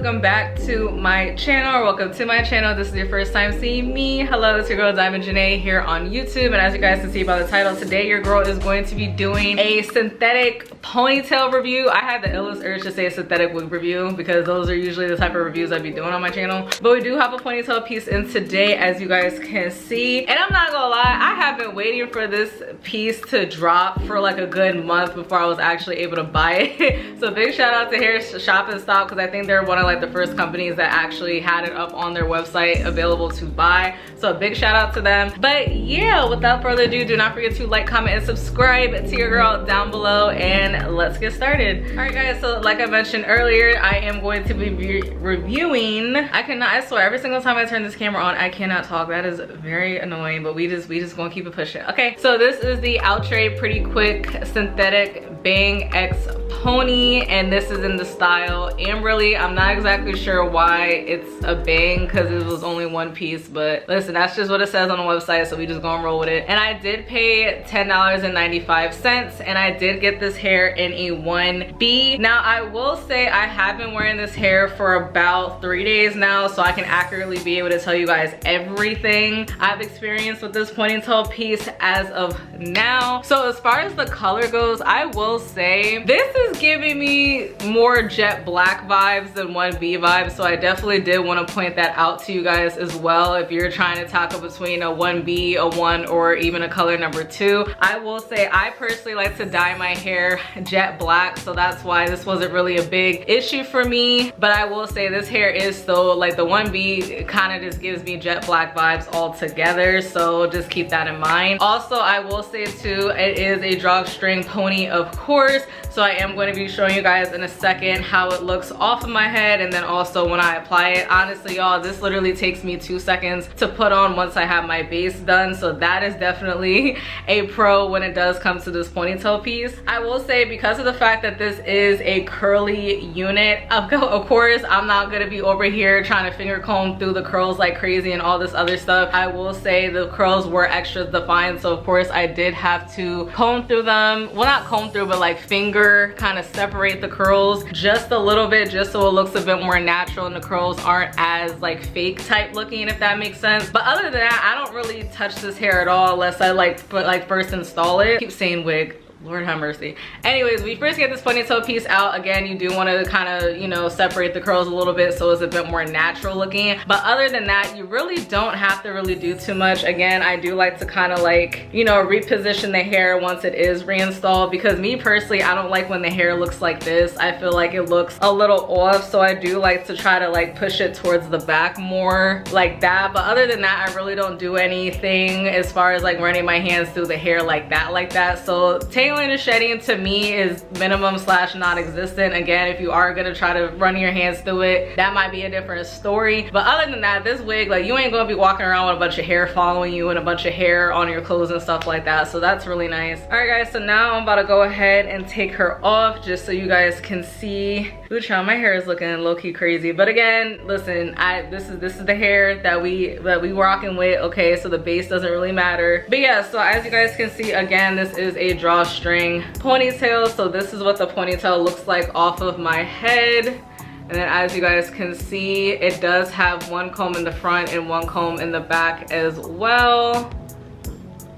welcome back to my channel, or welcome to my channel. This is your first time seeing me. Hello, it's your girl Diamond Janae here on YouTube, and as you guys can see by the title, today your girl is going to be doing a synthetic ponytail review. I had the illest urge to say a synthetic wig review because those are usually the type of reviews I'd be doing on my channel, but we do have a ponytail piece in today, as you guys can see. And I'm not gonna lie, I have been waiting for this piece to drop for like a good month before I was actually able to buy it. So big shout out to Hair Shop and Stop, because I think they're one of like the first companies that actually had it up on their website available to buy. So a big shout out to them. But yeah, without further ado, do not forget to like, comment, and subscribe to your girl down below, and let's get started. All right guys, so like I mentioned earlier, I am going to be reviewing, I swear every single time I turn this camera on I cannot talk. That is very annoying, but we just gonna keep it pushing. Okay, so this is the Outre Pretty Quick Synthetic Bang X Pony, and this is in the style Amberly. I'm not exactly sure why it's a bang because it was only one piece, but listen, that's just what it says on the website, so we just gonna roll with it. And I did pay $10.95, and I did get this hair in a 1B. Now I will say I have been wearing this hair for about 3 days now, so I can accurately be able to tell you guys everything I've experienced with this ponytail piece as of now. So as far as the color goes, I will say this is giving me more jet black vibes than 1B vibes, so I definitely did want to point that out to you guys as well. If you're trying to tackle between a 1B, a 1, or even a color number 2, I will say I personally like to dye my hair jet black, so that's why this wasn't really a big issue for me. But I will say this hair is still like the 1B, kind of just gives me jet black vibes altogether, so just keep that in mind. Also, I will say too, it is a drawstring pony, of course, so I am going to be showing you guys in a second how it looks off of my head, and then also when I apply it. Honestly y'all, this literally takes me 2 seconds to put on once I have my base done, so that is definitely a pro when it does come to this ponytail piece. I will say, because of the fact that this is a curly unit, of course I'm not going to be over here trying to finger comb through the curls like crazy and all this other stuff. I will say the curls were extra defined, so of course I did have to comb through them. Well, not comb through, but like finger kind of separate the curls just a little bit, just so it looks a bit more natural and the curls aren't as like fake type looking, if that makes sense. But other than that, I don't really touch this hair at all unless I first install it. I keep saying wig, Lord have mercy. Anyways, we first get this ponytail piece out. Again, you do want to kind of, you know, separate the curls a little bit so it's a bit more natural looking. But other than that, you really don't have to really do too much. Again, I do like to kind of like, you know, reposition the hair once it is reinstalled, because me personally, I don't like when the hair looks like this. I feel like it looks a little off, so I do like to try to like push it towards the back more like that. But other than that, I really don't do anything as far as like running my hands through the hair like that. So tailoring and shedding to me is minimum / non-existent. Again, if you are gonna try to run your hands through it, that might be a different story. But other than that, this wig, like, you ain't gonna be walking around with a bunch of hair following you and a bunch of hair on your clothes and stuff like that, so that's really nice. All right guys, so now I'm about to go ahead and take her off just so you guys can see. Ooh, child, my hair is looking low-key crazy, but again, listen, this is the hair that we rocking with, okay? So the base doesn't really matter. But yeah, so as you guys can see, again, this is a drawstring ponytail, so this is what the ponytail looks like off of my head. And then as you guys can see, it does have one comb in the front and one comb in the back as well.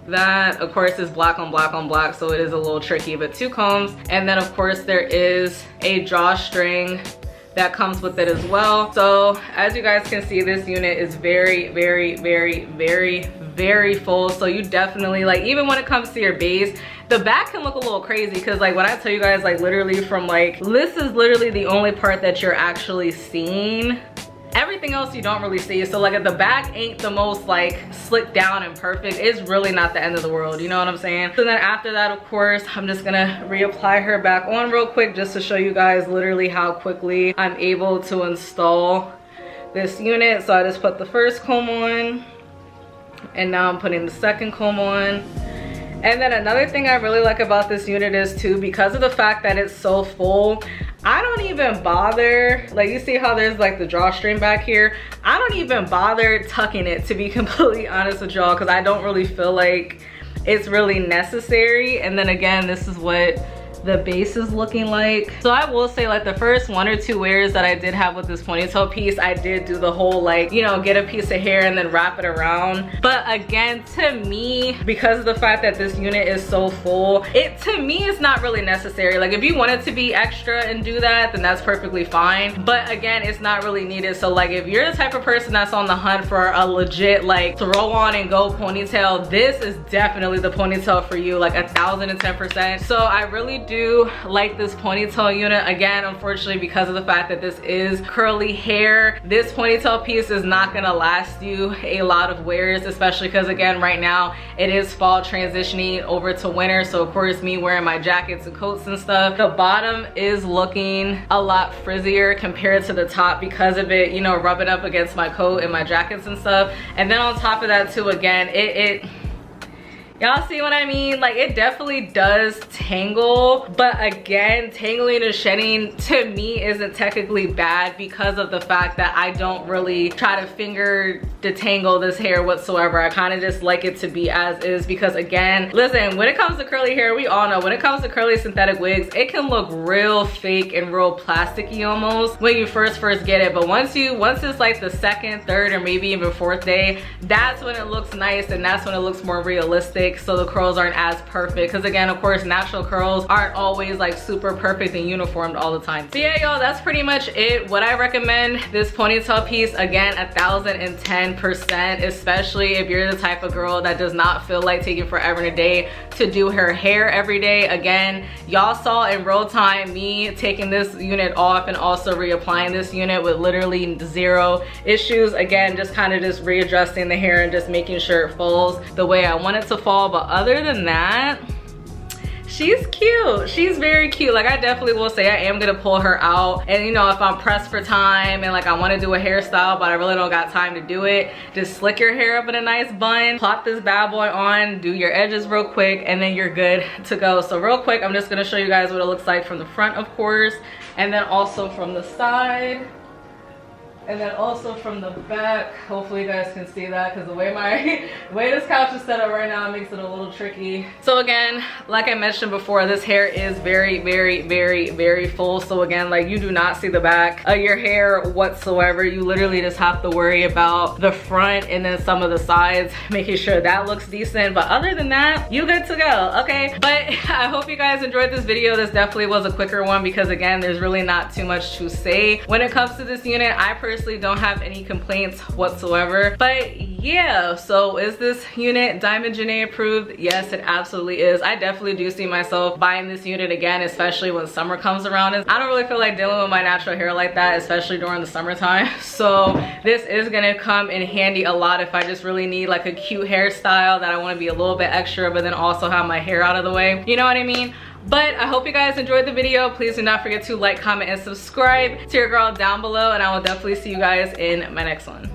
That of course is black on black on black, so it is a little tricky, but 2 combs. And then of course there is a drawstring that comes with it as well. So as you guys can see, this unit is very full, so you definitely, like, even when it comes to your base, the back can look a little crazy, because like when I tell you guys, like, literally from like, this is literally the only part that you're actually seeing. Everything else you don't really see. So like if the back ain't the most like slicked down and perfect, it's really not the end of the world, you know what I'm saying? So then after that, of course, I'm just gonna reapply her back on real quick just to show you guys literally how quickly I'm able to install this unit. So I just put the first comb on, and now I'm putting the second comb on. And then another thing I really like about this unit is too, because of the fact that it's so full, I don't even bother, like, you see how there's like the drawstring back here? I don't even bother tucking it, to be completely honest with y'all, because I don't really feel like it's really necessary. And then again, this is what the base is looking like. So I will say, like, the first 1 or 2 wears that I did have with this ponytail piece, I did do the whole, like, you know, get a piece of hair and then wrap it around. But again, to me, because of the fact that this unit is so full, to me it's not really necessary. Like, if you wanted to be extra and do that, then that's perfectly fine, but again, it's not really needed. So like, if you're the type of person that's on the hunt for a legit, like, throw on and go ponytail, this is definitely the ponytail for you, like 1010%. So I really do like this ponytail unit. Again, unfortunately, because of the fact that this is curly hair, this ponytail piece is not gonna last you a lot of wears, especially because, again, right now it is fall transitioning over to winter. So of course, me wearing my jackets and coats and stuff, the bottom is looking a lot frizzier compared to the top because of it, you know, rubbing up against my coat and my jackets and stuff. And then on top of that too, again, y'all see what I mean? Like, it definitely does tangle, but again, tangling and shedding to me isn't technically bad because of the fact that I don't really try to finger detangle this hair whatsoever. I kind of just like it to be as is because, again, listen, when it comes to curly hair, we all know when it comes to curly synthetic wigs, it can look real fake and real plasticky almost when you first get it. But once it's like the second, third, or maybe even fourth day, that's when it looks nice and that's when it looks more realistic. So the curls aren't as perfect because, again, of course, natural curls aren't always like super perfect and uniformed all the time. So yeah, y'all, that's pretty much it. What I recommend this ponytail piece, again, 1010%, especially if you're the type of girl that does not feel like taking forever and a day to do her hair every day. Again, y'all saw in real time me taking this unit off and also reapplying this unit with literally 0 issues. Again, just kind of just readjusting the hair and just making sure it falls the way I want it to fall. But other than that, she's cute. She's very cute. Like, I definitely will say I am gonna pull her out, and you know, if I'm pressed for time and like I want to do a hairstyle but I really don't got time to do it, just slick your hair up in a nice bun, plop this bad boy on, do your edges real quick, and then you're good to go. So real quick, I'm just gonna show you guys what it looks like from the front, of course, and then also from the side. And then also from the back. Hopefully you guys can see that because the way this couch is set up right now makes it a little tricky. So again, like I mentioned before, this hair is very, very, very, very full. So again, like, you do not see the back of your hair whatsoever. You literally just have to worry about the front and then some of the sides, making sure that looks decent. But other than that, you good to go, okay? But I hope you guys enjoyed this video. This definitely was a quicker one because, again, there's really not too much to say when it comes to this unit. I personally don't have any complaints whatsoever. But yeah, so is this unit Diamond Janae approved? Yes, it absolutely is. I definitely do see myself buying this unit again, especially when summer comes around. I don't really feel like dealing with my natural hair like that, especially during the summertime. So this is gonna come in handy a lot if I just really need like a cute hairstyle that I want to be a little bit extra but then also have my hair out of the way, you know what I mean? But I hope you guys enjoyed the video. Please do not forget to like, comment, and subscribe to your girl down below, and I will definitely see you guys in my next one.